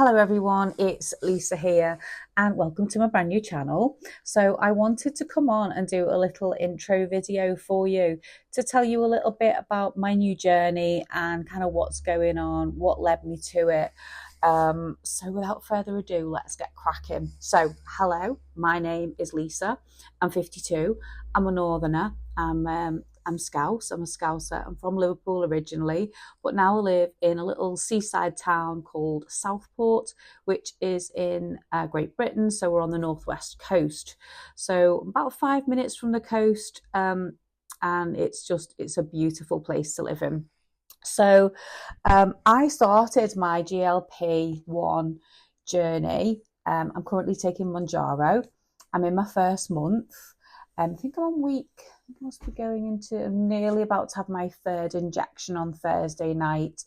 Hello everyone, it's Lisa here and welcome to my brand new channel. So I wanted to come on and do a little intro video for you to tell you a little bit about my new journey and kind of what's going on, what led me to it. So without further ado, let's get cracking. So hello, my name is Lisa. I'm 52. I'm a northerner. I'm Scouse. I'm a Scouser. I'm from Liverpool originally, but now I live in a little seaside town called Southport, which is in Great Britain. So we're on the northwest coast. So about 5 minutes from the coast, and it's a beautiful place to live in. So I started my GLP-1 journey. I'm currently taking Monjaro. I'm in my first month. I think I'm on week, I must be going into, I'm nearly about to have my third injection on Thursday night.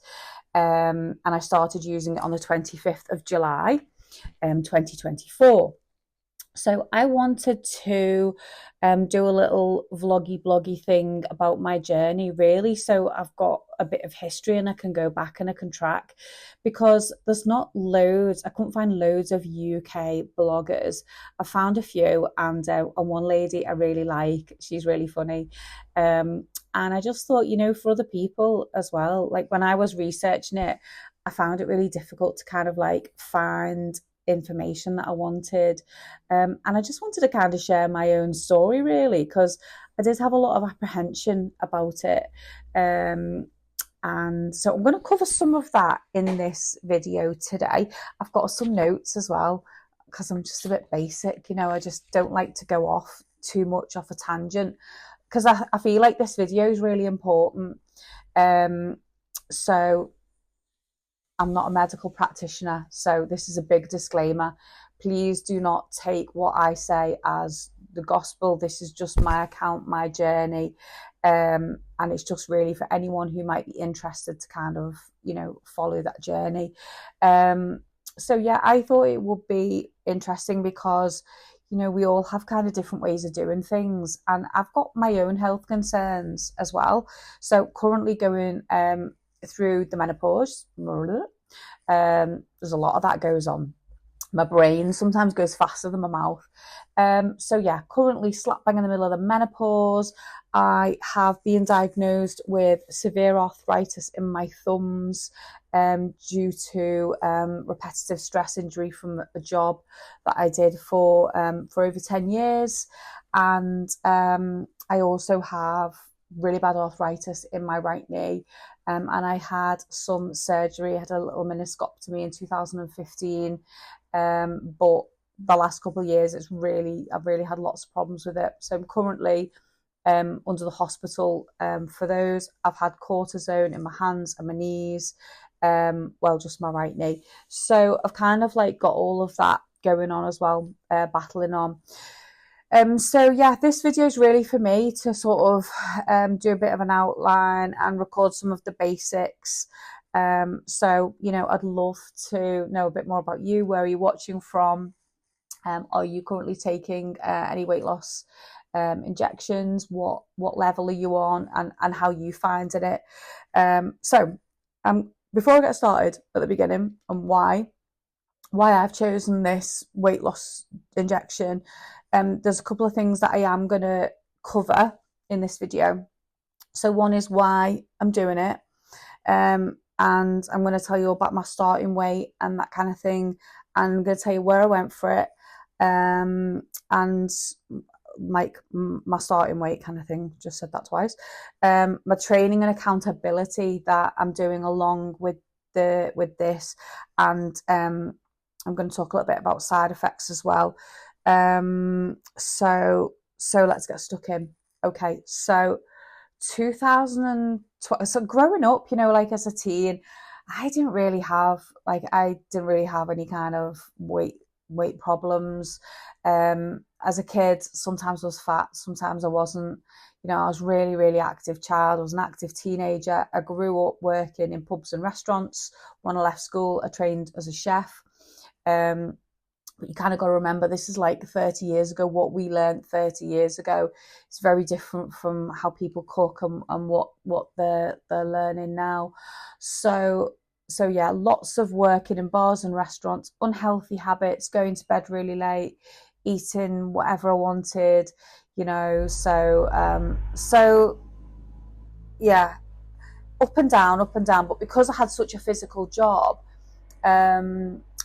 And I started using it on the 25th of July, 2024. So I wanted to do a little vloggy thing about my journey, really. So I've got a bit of history and I can go back and I can track, because there's not loads. I couldn't find loads of UK bloggers. I found a few, and one lady I really like. She's really funny. And I just thought, for other people as well, like when I was researching it, I found it really difficult to kind of like find information that I wanted, and I just wanted to kind of share my own story, really, because I did have a lot of apprehension about it, and so I'm going to cover some of that in this video today. I've got some notes as well, because I'm just a bit basic, I just don't like to go off too much off a tangent, because I feel like this video is really important. So I'm not a medical practitioner, so this is a big disclaimer. Please do not take what I say as the gospel. This is just my account, my journey, and it's just really for anyone who might be interested to kind of, follow that journey. So yeah, I thought it would be interesting because, we all have kind of different ways of doing things, and I've got my own health concerns as well. So currently going through the menopause. There's a lot of that goes on. My brain sometimes goes faster than my mouth. So yeah, currently slap bang in the middle of the menopause. I have been diagnosed with severe arthritis in my thumbs due to repetitive stress injury from a job that I did for over 10 years. And I also have really bad arthritis in my right knee, and I had some surgery. I had a little meniscectomy in 2015, but the last couple of years I've really had lots of problems with it. So I'm currently under the hospital for those. I've had cortisone in my hands and my knees, just my right knee. So I've kind of like got all of that going on as well, battling on. So yeah, this video is really for me to sort of do a bit of an outline and record some of the basics. So, I'd love to know a bit more about you. Where are you watching from? Are you currently taking any weight loss injections? What level are you on, and how you finding it? So before I get started at the beginning and why I've chosen this weight loss injection, there's a couple of things that I am going to cover in this video. So one is why I'm doing it, and I'm going to tell you about my starting weight and that kind of thing, and I'm going to tell you where I went for it, and like my starting weight kind of thing. Just said that twice. My training and accountability that I'm doing along with this, and I'm going to talk a little bit about side effects as well. So let's get stuck in. Okay, so 2012. So growing up, like as a teen, I didn't really have any kind of weight problems. As a kid, sometimes I was fat, sometimes I wasn't. I was really active child. I was an active teenager. I grew up working in pubs and restaurants. When I left school, I trained as a chef. But you kind of got to remember, this is like 30 years ago. What we learned 30 years ago is very different from how people cook and what they're learning now. So so yeah, lots of working in bars and restaurants, unhealthy habits, going to bed really late, eating whatever I wanted, you know. So yeah, up and down. But because I had such a physical job,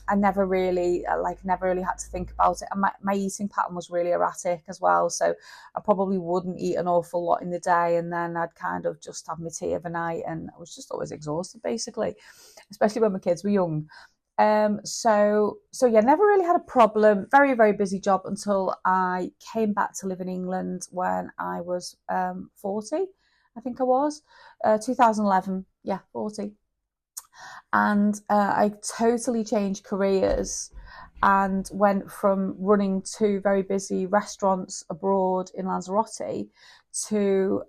I never really never really had to think about it, and my eating pattern was really erratic as well, so I probably wouldn't eat an awful lot in the day, and then I'd kind of just have my tea overnight, and I was just always exhausted basically, especially when my kids were young. So yeah, never really had a problem. Very, very busy job until I came back to live in England when I was 40, I think I was, 2011, yeah, 40. And I totally changed careers and went from running two very busy restaurants abroad in Lanzarote to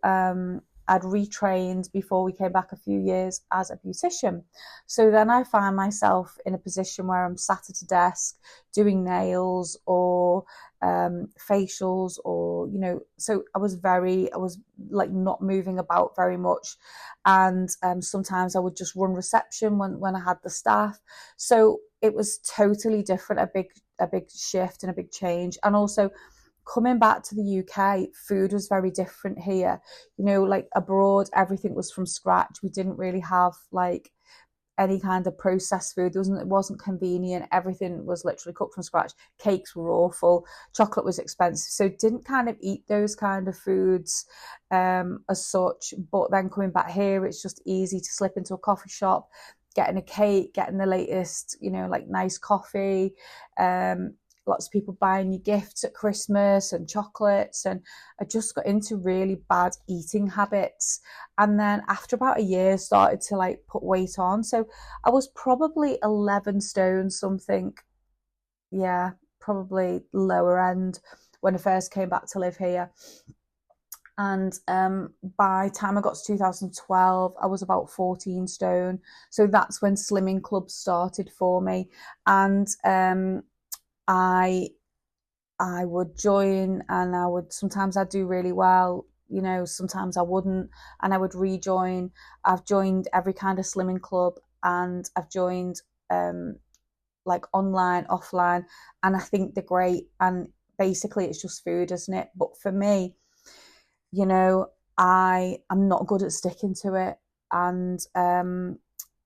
I'd retrained before we came back a few years as a beautician. So then I find myself in a position where I'm sat at a desk doing nails or facials, or, you know, so I was like not moving about very much. And sometimes I would just run reception when I had the staff. So it was totally different, a big shift and a big change. And also, coming back to the UK, food was very different here. You know, like abroad, everything was from scratch. We didn't really have like any kind of processed food. It wasn't convenient. Everything was literally cooked from scratch. Cakes were awful. Chocolate was expensive. So didn't kind of eat those kind of foods as such. But then coming back here, it's just easy to slip into a coffee shop, getting a cake, getting the latest, you know, like nice coffee. Lots of people buying you gifts at Christmas and chocolates, and I just got into really bad eating habits. And then after about a year, started to like put weight on. So I was probably 11 stone something. Yeah, probably lower end when I first came back to live here. And by the time I got to 2012, I was about 14 stone. So that's when slimming clubs started for me. And I would join, and sometimes I'd do really well, you know, sometimes I wouldn't, and I would rejoin. I've joined every kind of slimming club, and I've joined like online, offline, and I think they're great. And basically it's just food, isn't it? But for me, you know, I'm not good at sticking to it. And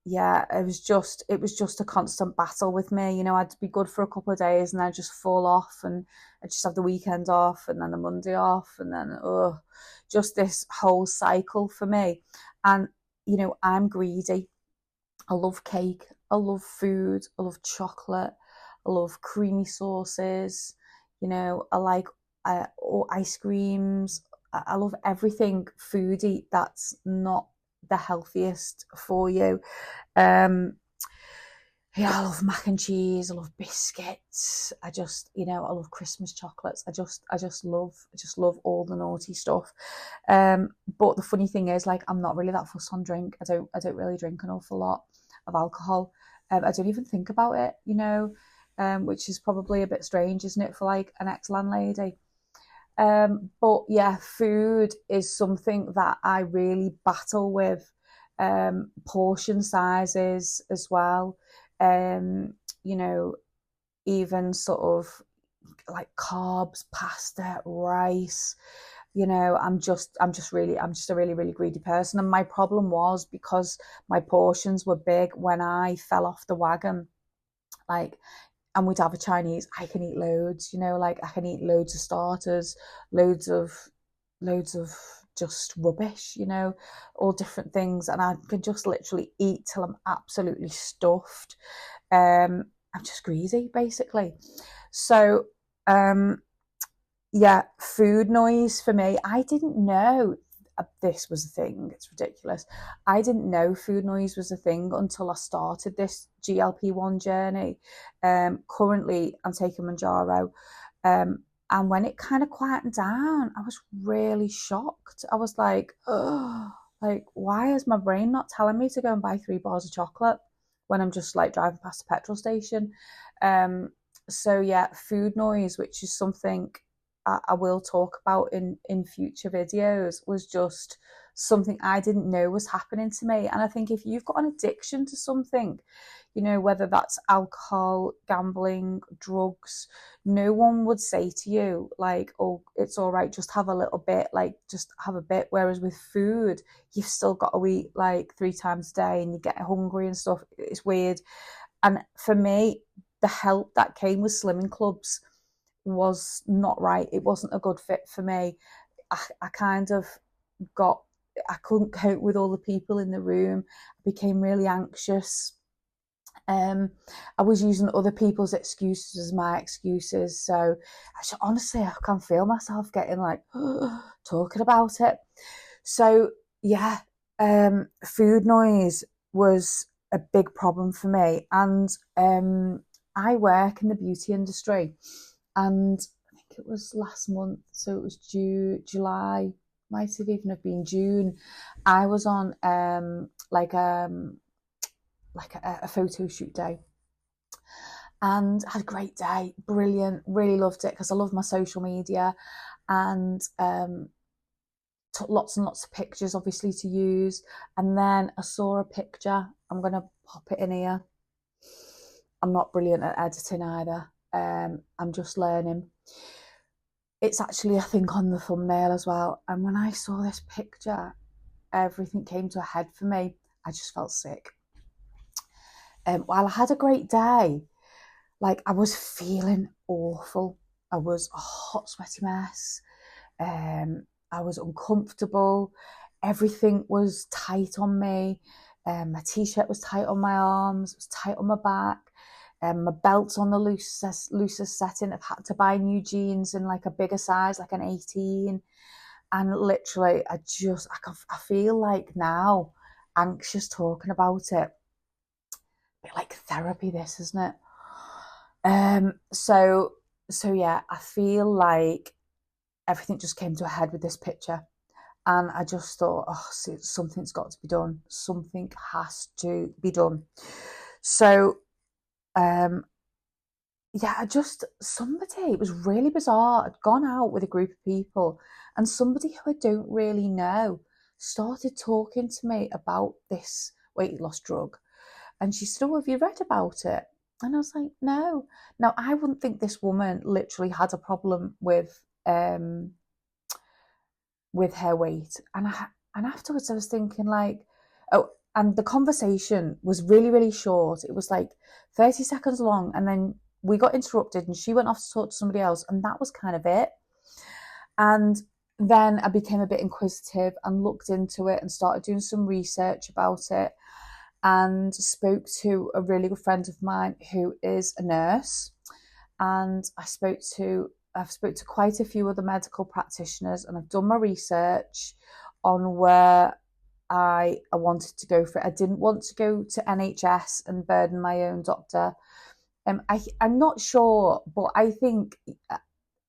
yeah, it was just a constant battle with me. You know, I'd be good for a couple of days and I'd just fall off, and I'd just have the weekend off and then the Monday off, and then just this whole cycle for me. And you know, I'm greedy. I love cake, I love food, I love chocolate, I love creamy sauces, you know, I like ice creams. I love everything foodie that's not the healthiest for you. Yeah, I love mac and cheese. I love biscuits. I just, you know, I love Christmas chocolates. I just love all the naughty stuff. But the funny thing is, like, I'm not really that fussed on drink. I don't really drink an awful lot of alcohol. I don't even think about it, you know, which is probably a bit strange, isn't it, for like an ex-landlady? But yeah, food is something that I really battle with. Portion sizes as well. You know, even sort of like carbs, pasta, rice. You know, I'm just a really, really greedy person. And my problem was because my portions were big when I fell off the wagon. Like, and we'd have a Chinese, I can eat loads, you know, like I can eat loads of starters, loads of just rubbish, you know, all different things, and I can just literally eat till I'm absolutely stuffed. I'm just greedy, basically. So yeah, food noise for me. I didn't know this was a thing. It's ridiculous. I didn't know food noise was a thing until I started this GLP-1 journey. Currently, I'm taking Monjaro. And when it kind of quietened down, I was really shocked. I was like, oh, like, why is my brain not telling me to go and buy 3 bars of chocolate when I'm just like driving past a petrol station? So yeah, food noise, which is something I will talk about in future videos, was just something I didn't know was happening to me. And I think if you've got an addiction to something, you know, whether that's alcohol, gambling, drugs, no one would say to you like, oh, it's all right, just have a little bit, like just have a bit. Whereas with food, you've still got to eat like 3 times a day and you get hungry and stuff. It's weird. And for me, the help that came with slimming clubs was not right. It wasn't a good fit for me. I kind of I couldn't cope with all the people in the room. I became really anxious. I was using other people's excuses as my excuses. So honestly, I can feel myself getting like talking about it. So yeah, food noise was a big problem for me. And I work in the beauty industry, and I think it was last month, so it was July, might have even have been June. I was on like a photo shoot day, and had a great day, brilliant, really loved it because I love my social media, and took lots and lots of pictures obviously to use. And then I saw a picture, I'm gonna pop it in here. I'm not brilliant at editing either. I'm just learning. It's actually, I think, on the thumbnail as well. And when I saw this picture, everything came to a head for me. I just felt sick. While I had a great day, like I was feeling awful. I was a hot, sweaty mess. I was uncomfortable. Everything was tight on me. My t-shirt was tight on my arms. It was tight on my back. My belt's on the loosest setting. I've had to buy new jeans in like a bigger size, like an 18. And literally, I feel like now anxious talking about it. A bit like therapy, this, isn't it? So yeah, I feel like everything just came to a head with this picture. And I just thought, oh, something's got to be done. Something has to be done. So, yeah, it was really bizarre. I'd gone out with a group of people, and somebody who I don't really know started talking to me about this weight loss drug. And she said, oh, have you read about it? And I was like, no. Now, I wouldn't think this woman literally had a problem with her weight. And afterwards I was thinking like, oh, and the conversation was really, really short. It was like 30 seconds long, and then we got interrupted and she went off to talk to somebody else, and that was kind of it. And then I became a bit inquisitive and looked into it and started doing some research about it, and spoke to a really good friend of mine who is a nurse. And I've spoke to quite a few other medical practitioners, and I've done my research on where I wanted to go for it. I didn't want to go to NHS and burden my own doctor. I'm not sure, but I think,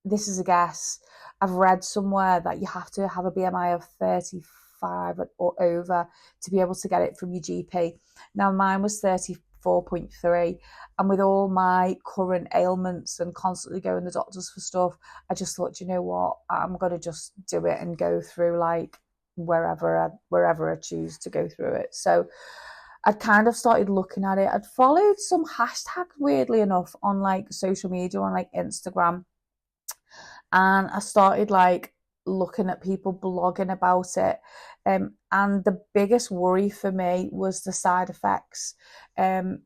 this is a guess, I've read somewhere that you have to have a BMI of 35 or over to be able to get it from your GP. Now mine was 34.3, and with all my current ailments and constantly going to the doctors for stuff, I just thought, you know what, I'm going to just do it and go through like wherever I choose to go through it. So I'd kind of started looking at it. I'd followed some hashtags, weirdly enough, on like social media, on like Instagram, and I started like looking at people blogging about it. And the biggest worry for me was the side effects. I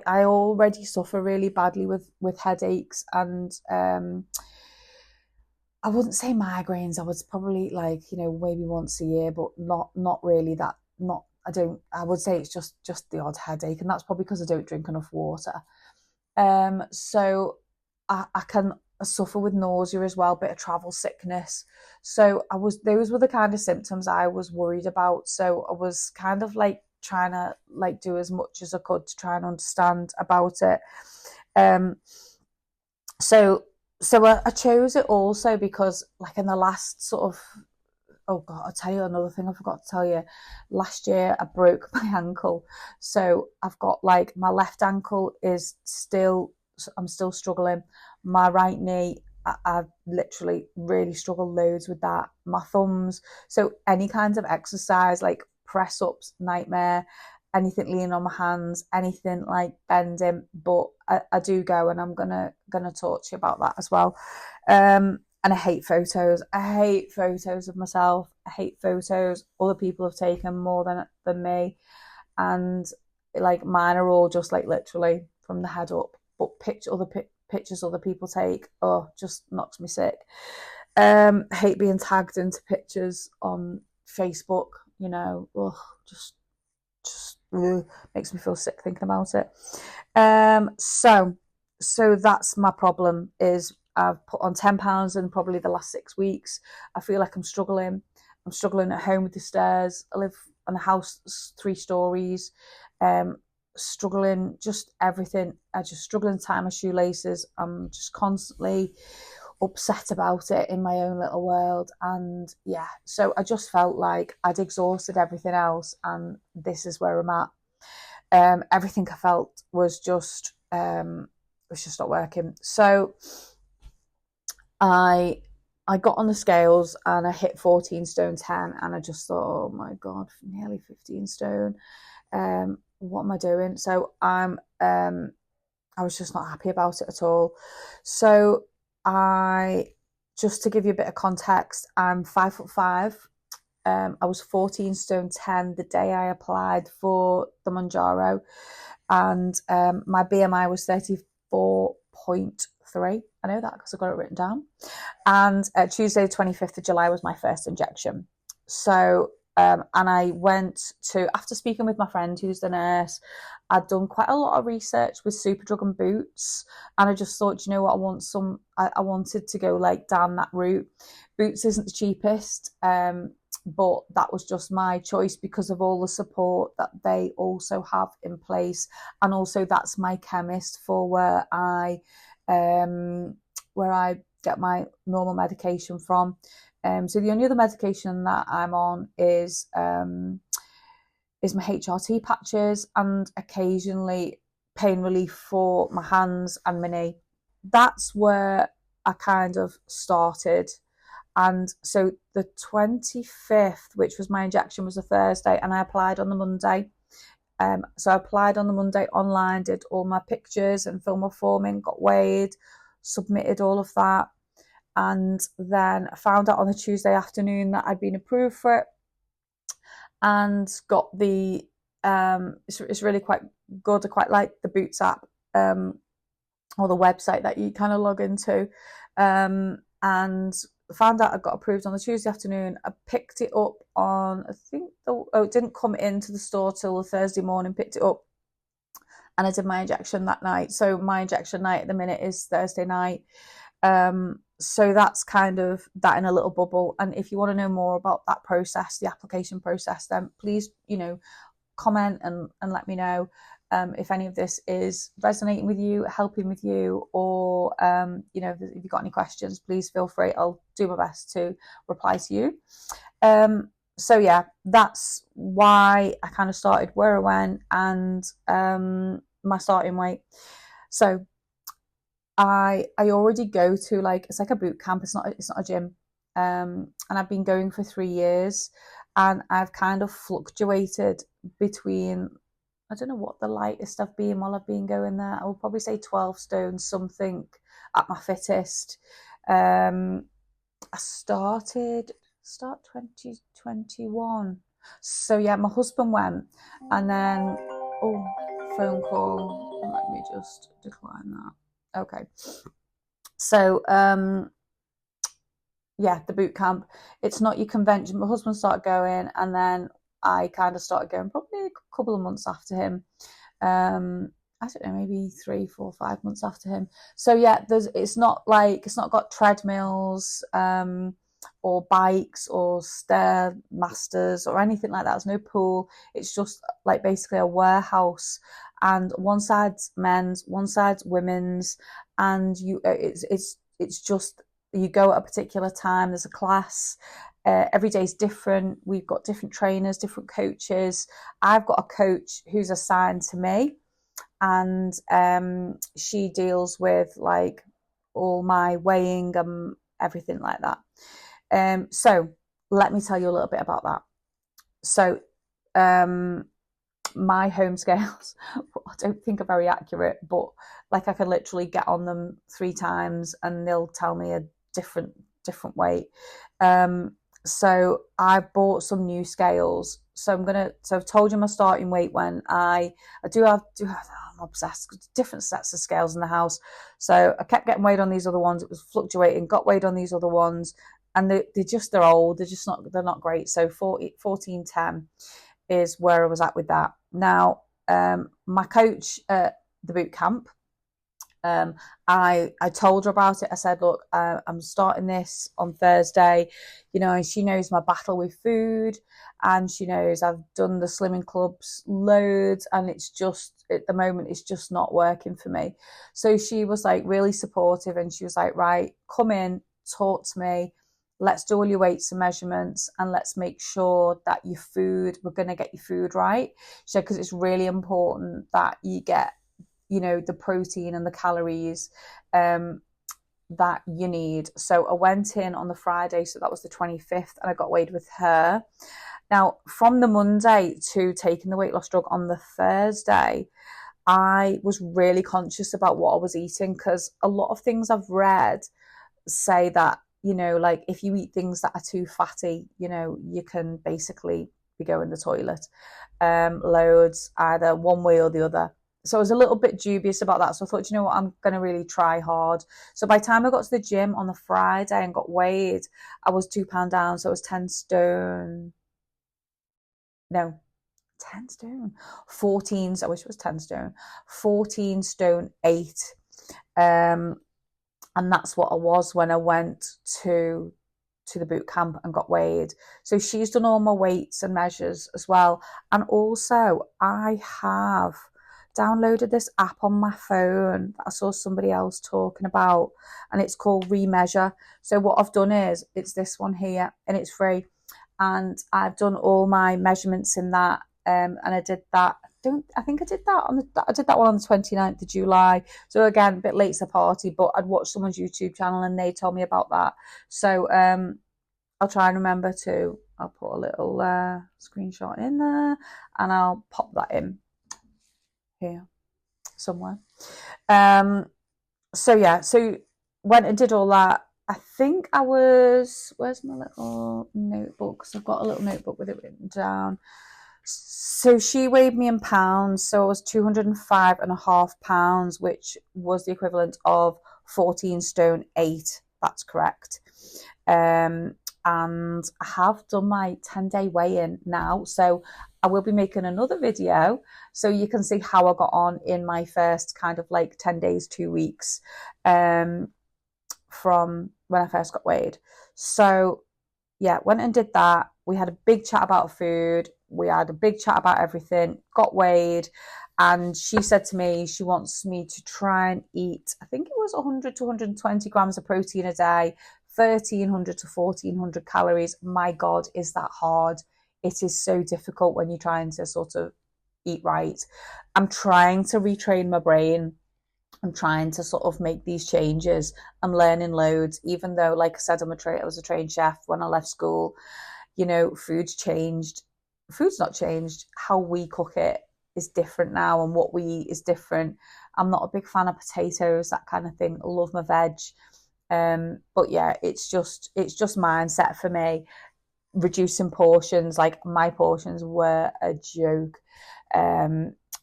already suffer really badly with headaches, and I wouldn't say migraines. I was probably like, maybe once a year, but not really that. I would say it's just the odd headache, and that's probably because I don't drink enough water. So I can suffer with nausea as well, bit of travel sickness. So those were the kind of symptoms I was worried about. So I was kind of like trying to like do as much as I could to try and understand about it. So I chose it also because, like, in the last sort of, oh God, I'll tell you another thing I forgot to tell you. Last year I broke my ankle. So I've got like my left ankle I'm still struggling. My right knee, I've literally really struggled loads with that. My thumbs. So any kinds of exercise, like press ups, nightmare. Anything leaning on my hands, anything like bending. But I do go, and I'm gonna talk to you about that as well. And I hate photos. I hate photos of myself. I hate photos other people have taken more than me. And like mine are all just like literally from the head up. But pictures other people take, oh, just knocks me sick. I hate being tagged into pictures on Facebook, you know, ugh, just makes me feel sick thinking about it. So that's my problem. Is I've put on 10 pounds in probably the last 6 weeks. I feel like I'm struggling. I'm struggling at home with the stairs. I live on a house 3 stories. Struggling just everything. I just struggling to tie my shoelaces. I'm just constantly upset about it in my own little world. And yeah, so I just felt like I'd exhausted everything else, and this is where I'm at. Everything I felt was just not working. So I got on the scales and I hit 14 stone 10, and I just thought, oh my god, nearly 15 stone. What am I doing? So I was just not happy about it at all. So just to give you a bit of context, I'm 5'5". I was 14 stone 10 the day I applied for the Monjaro, and my BMI was 34.3. I know that because I got it written down. And Tuesday, 25th of July was my first injection. So, and I went to, after speaking with my friend who's the nurse, I'd done quite a lot of research with Superdrug and Boots. And I just thought, you know what, I wanted to go like down that route. Boots isn't the cheapest, but that was just my choice because of all the support that they also have in place. And also that's my chemist for where I get my normal medication from. So the only other medication that I'm on is my HRT patches and occasionally pain relief for my hands and my knee. That's where I kind of started. And so the 25th, which was my injection, was a Thursday, and I applied on the Monday. So I applied on the Monday online, did all my pictures and film my form in, got weighed, submitted all of that, and then I found out on the Tuesday afternoon that I'd been approved for it, and got the it's really quite good. I quite like the Boots app, or the website that you kind of log into, and found out I got approved on the Tuesday afternoon. I picked it up on, I think, it didn't come into the store till the Thursday morning, picked it up, and I did my injection that night. So my injection night at the minute is Thursday night. So that's kind of that in a little bubble. And if you want to know more about that process, the application process, then please, comment and let me know. If any of this is resonating with you, helping with you, or if you've got any questions, please feel free. I'll do my best to reply to you. So yeah, that's why I kind of started where I went, and my starting weight. So I already go to, like, it's like a boot camp. It's not a gym, and I've been going for 3 years, and I've kind of fluctuated between, I don't know what the lightest I've been while I've been going there. I would probably say 12 stone something at my fittest. I started 2021. So yeah, my husband went, and then, phone call. Let me just decline that. Okay. So yeah, the boot camp. It's not your convention. My husband started going, and then I kind of started going probably a couple of months after him. I don't know, maybe 3, 4, 5 months after him. So yeah, it's not got treadmills, or bikes or stairmasters or anything like that. There's no pool. It's just like basically a warehouse, and one side's men's, one side's women's, and it's just, you go at a particular time. There's a class. Every day's different. We've got different trainers, different coaches. I've got a coach who's assigned to me, and she deals with like all my weighing and everything like that. So let me tell you a little bit about that. So my home scales, I don't think are very accurate, but like I can literally get on them 3 times and they'll tell me a different weight. So I bought some new scales. So I've told you my starting weight when I do have I'm obsessed with different sets of scales in the house. So I kept getting weighed on these other ones. It was fluctuating, got weighed on these other ones, and they're old. They're not great. So 1410 is where I was at with that. Now, my coach at the boot camp, I told her about it. I said, look, I'm starting this on Thursday, and she knows my battle with food, and she knows I've done the slimming clubs loads, and it's just, at the moment, it's just not working for me. So she was like really supportive, and she was like, right, come in, talk to me. Let's do all your weights and measurements, and let's make sure that we're going to get your food right. So, because it's really important that you get, the protein and the calories that you need. So I went in on the Friday, so that was the 25th, and I got weighed with her. Now, from the Monday to taking the weight loss drug on the Thursday, I was really conscious about what I was eating, because a lot of things I've read say that, like if you eat things that are too fatty, you can basically be going the toilet loads, either one way or the other. So I was a little bit dubious about that. So I thought, what, I'm going to really try hard. So by the time I got to the gym on the Friday and got weighed, I was £2 down. So I was 10 stone. No, 10 stone. 14. I wish it was 10 stone. 14 stone 8. And that's what I was when I went to the boot camp and got weighed. So she's done all my weights and measures as well. And also I have downloaded this app on my phone that I saw somebody else talking about, and it's called Remeasure. So what I've done is, it's this one here, and it's free, and I've done all my measurements in that, and I did that. I think I did that one on the 29th of July. So again, a bit late to the party, but I'd watched someone's YouTube channel and they told me about that. So I'll try and remember to. I'll put a little screenshot in there, and I'll pop that in here somewhere. So yeah, so went and did all that. I think I was, where's my little notebook? So I've got a little notebook with it written down. So she weighed me in pounds, so it was 205.5 pounds, which was the equivalent of 14 stone 8. That's correct. And I have done my 10-day weigh-in now, so I will be making another video so you can see how I got on in my first kind of like 10 days, 2 weeks from when I first got weighed. So yeah, went and did that. We had a big chat about food. We had a big chat about everything, got weighed, and she said to me she wants me to try and eat, I think it was 100 to 120 grams of protein a day, 1,300 to 1,400 calories. My God, is that hard? It is so difficult when you're trying to sort of eat right. I'm trying to retrain my brain. I'm trying to sort of make these changes. I'm learning loads, even though, like I said, I was a trained chef when I left school. Food's changed. Food's not changed. How we cook it is different now, and what we eat is different. I'm not a big fan of potatoes, that kind of thing. I love my veg. But yeah, it's just mindset for me. Reducing portions, like my portions were a joke.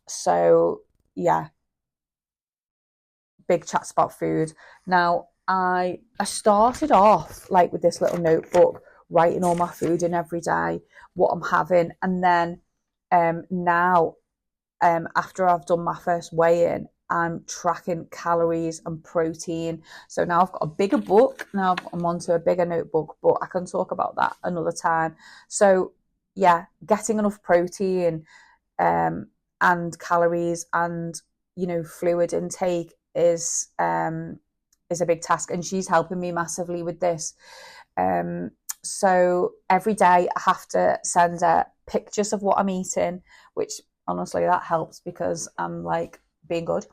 So yeah, big chats about food. Now I started off like with this little notebook, writing all my food in every day, what I'm having, and then now after I've done my first weigh-in, I'm tracking calories and protein. So now I've got a bigger book. Now I'm onto a bigger notebook, but I can talk about that another time. So yeah, getting enough protein and calories and fluid intake is a big task, and she's helping me massively with this. So every day I have to send her pictures of what I'm eating, which honestly that helps, because I'm like being good.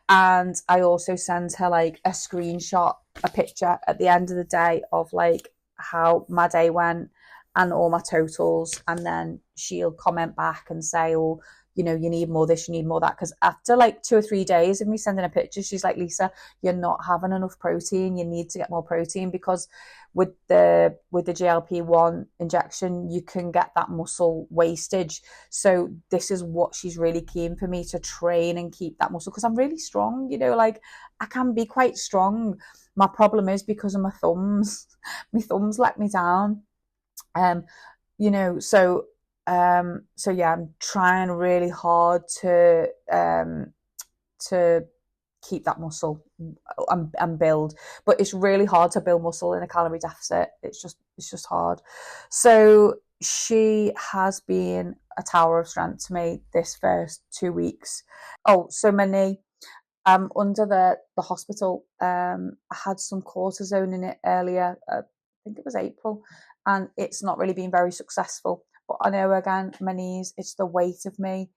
And I also send her like a screenshot, a picture at the end of the day of like how my day went and all my totals, and then she'll comment back and say, oh, you know, you need more this, you need more that. Because after like 2 or 3 days of me sending a picture, she's like, Lisa, you're not having enough protein, you need to get more protein, because with the GLP-1 injection, you can get that muscle wastage. So this is what she's really keen for me to train and keep that muscle, because I'm really strong, you know, like I can be quite strong. My problem is because of my thumbs. My thumbs let me down. You know, so yeah, I'm trying really hard to keep that muscle and build, but it's really hard to build muscle in a calorie deficit. It's just hard. So she has been a tower of strength to me this first 2 weeks. Oh, so my knee. Under the hospital, I had some cortisone in it earlier. I think it was April, and it's not really been very successful. But I know, again, my knees, it's the weight of me.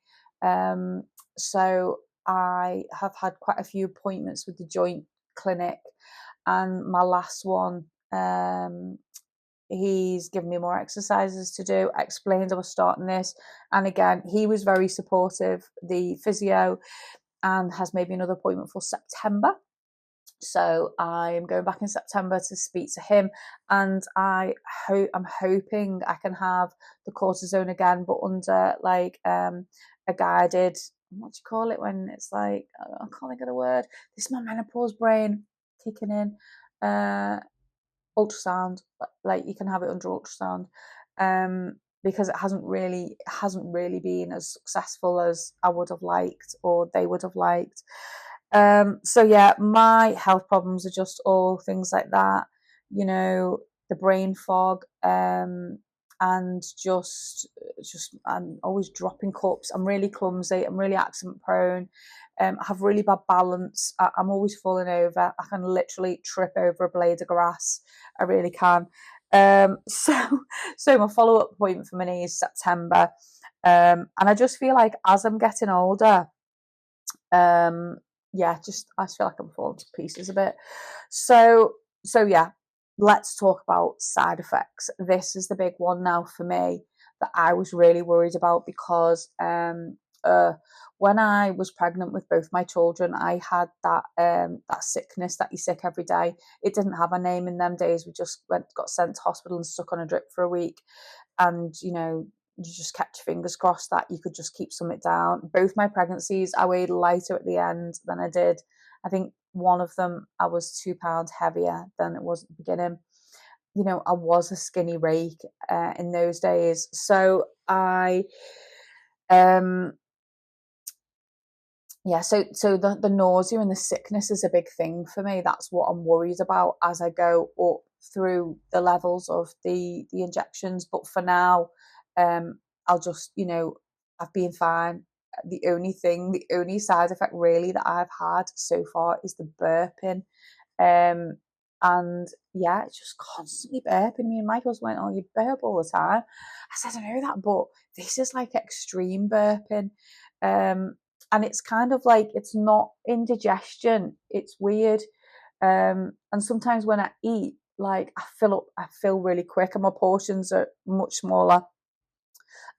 So I have had quite a few appointments with the joint clinic, and my last one, he's given me more exercises to do. I explained I was starting this, and again, he was very supportive, the physio, and has made me another appointment for September. So I'm going back in September to speak to him, and I'm hoping I can have the cortisone again, but under like a guided, what do you call it when it's like, I can't think of the word. This is my menopause brain kicking in. Ultrasound, like you can have it under ultrasound. Because it hasn't really been as successful as I would have liked, or they would have liked. So yeah, my health problems are just all things like that, you know, the brain fog, and just I'm always dropping cups. I'm really clumsy. I'm really accident prone. I have really bad balance. I'm always falling over. I can literally trip over a blade of grass. I really can. So my follow-up appointment for my knee is September. And I just feel like as I'm getting older, yeah, I feel like I'm falling to pieces a bit. So yeah, let's talk about side effects. This is the big one now for me that I was really worried about, because when I was pregnant with both my children, I had that sickness that you're sick every day. It didn't have a name in them days. We just got sent to hospital and stuck on a drip for a week, and you know, you just kept your fingers crossed that you could just keep something down. Both my pregnancies, I weighed lighter at the end than I did. I think one of them, I was 2 pounds heavier than it was at the beginning. You know, I was a skinny rake in those days. So I, yeah, so the nausea and the sickness is a big thing for me. That's what I'm worried about as I go up through the levels of the injections. But for now, I'll just, you know, I've been fine. The only side effect really that I've had so far is the burping. And yeah, it's just constantly burping. Me and Michael's went, oh, you burp all the time. I said, I know that, but this is like extreme burping. And it's kind of like, it's not indigestion. It's weird. And sometimes when I eat, like I fill really quick, and my portions are much smaller.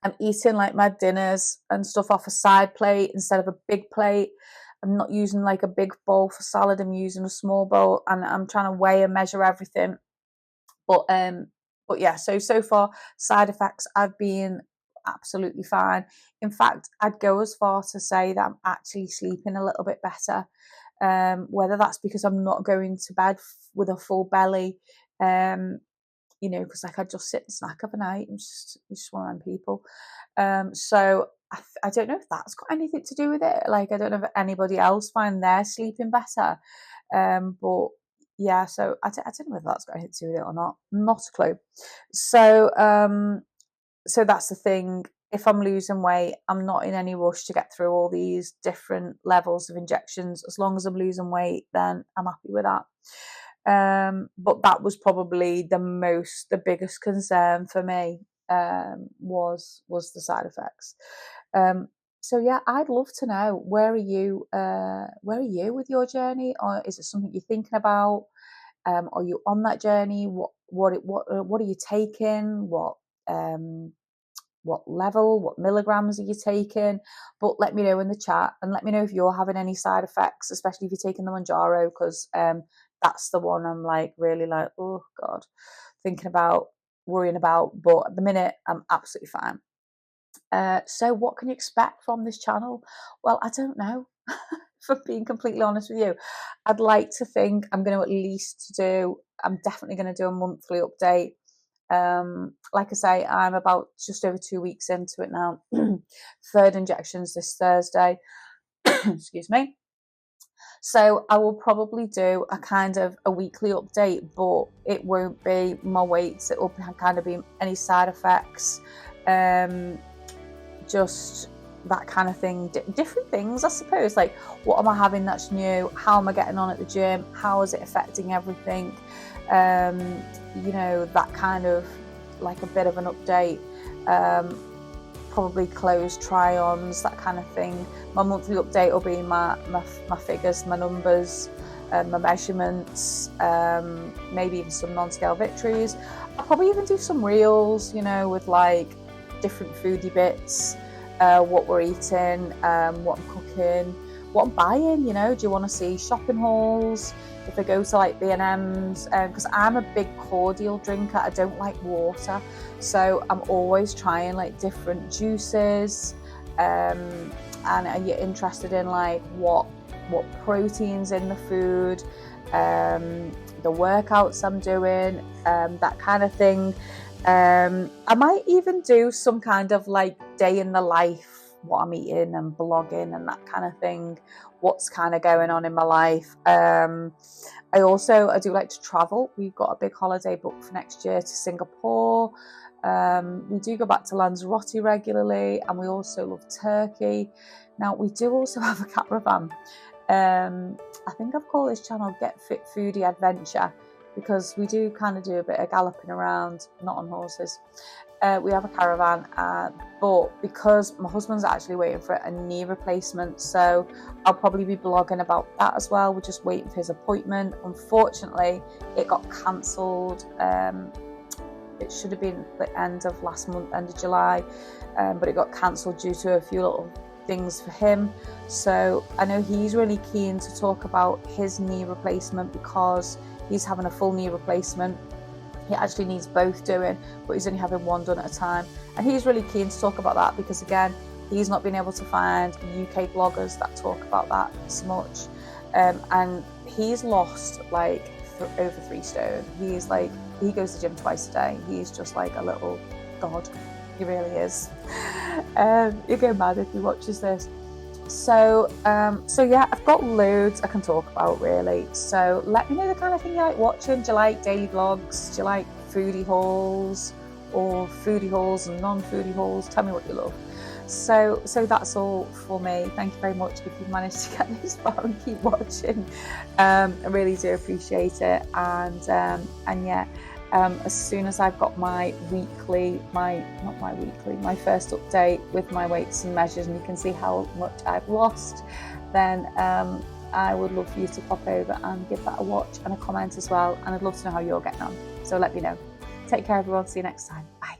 I'm eating like my dinners and stuff off a side plate instead of a big plate. I'm not using like a big bowl for salad. I'm using a small bowl, and I'm trying to weigh and measure everything. But yeah, so far side effects, I've been absolutely fine. In fact, I'd go as far to say that I'm actually sleeping a little bit better. Whether that's because I'm not going to bed with a full belly, you know, because like I just sit and snack overnight. I'm just one of them people. So I don't know if that's got anything to do with it. Like I don't know if anybody else find their sleeping better. But yeah, so I don't know if that's got anything to do with it or not. Not a clue. So so that's the thing. If I'm losing weight, I'm not in any rush to get through all these different levels of injections. As long as I'm losing weight, then I'm happy with that. But that was probably the biggest concern for me, was the side effects. So yeah, I'd love to know, where are you with your journey, or is it something you're thinking about? Are you on that journey? What are you taking? What level, what milligrams are you taking? But let me know in the chat, and let me know if you're having any side effects, especially if you're taking the Monjaro, because that's the one I'm like really like, oh God, thinking about, worrying about. But at the minute, I'm absolutely fine. So what can you expect from this channel? Well, I don't know. For being completely honest with you, I'd like to think I'm definitely going to do a monthly update. Like I say, I'm about just over 2 weeks into it now. Third injections this Thursday. Excuse me. So I will probably do a kind of a weekly update, but it won't be my weights. It will kind of be any side effects, just that kind of thing, different things, I suppose, like what am I having that's new, how am I getting on at the gym, how is it affecting everything, that kind of like a bit of an update, probably clothes try-ons, that kind of thing. My monthly update will be my figures, my numbers, my measurements, maybe even some non-scale victories. I'll probably even do some reels, with like different foodie bits, what we're eating, what I'm cooking, what I'm buying. Do you want to see shopping hauls? If I go to like B&M's, because I'm a big cordial drinker, I don't like water, so I'm always trying like different juices. And are you interested in like what proteins in the food, the workouts I'm doing, that kind of thing. I might even do some kind of like day in the life, what I'm eating and blogging and that kind of thing, what's kind of going on in my life. I do like to travel. We've got a big holiday booked for next year to Singapore. We do go back to Lanzarote regularly, and we also love Turkey. Now we do also have a caravan. I think I've called this channel Get Fit Foodie Adventure, because we do kind of do a bit of galloping around, not on horses. We have a caravan, but because my husband's actually waiting for a knee replacement, so I'll probably be blogging about that as well. We're just waiting for his appointment. Unfortunately, it got cancelled. It should have been the end of last month, end of July, but it got cancelled due to a few little things for him. So I know he's really keen to talk about his knee replacement, because he's having a full knee replacement. He actually needs both doing, but he's only having one done at a time. And he's really keen to talk about that, because again, he's not been able to find UK bloggers that talk about that so much. And he's lost like over 3 stone. He goes to the gym twice a day. He's just like a little god. He really is. He'll go mad if he watches this. So yeah, I've got loads I can talk about really. So let me know the kind of thing you like watching. Do you like daily vlogs? Do you like foodie hauls, or foodie hauls and non-foodie hauls? Tell me what you love. So that's all for me. Thank you very much if you've managed to get this far and keep watching. I really do appreciate it. And yeah, as soon as I've got my first update with my weights and measures, and you can see how much I've lost, then I would love for you to pop over and give that a watch and a comment as well. And I'd love to know how you're getting on. So let me know. Take care, everyone. See you next time. Bye.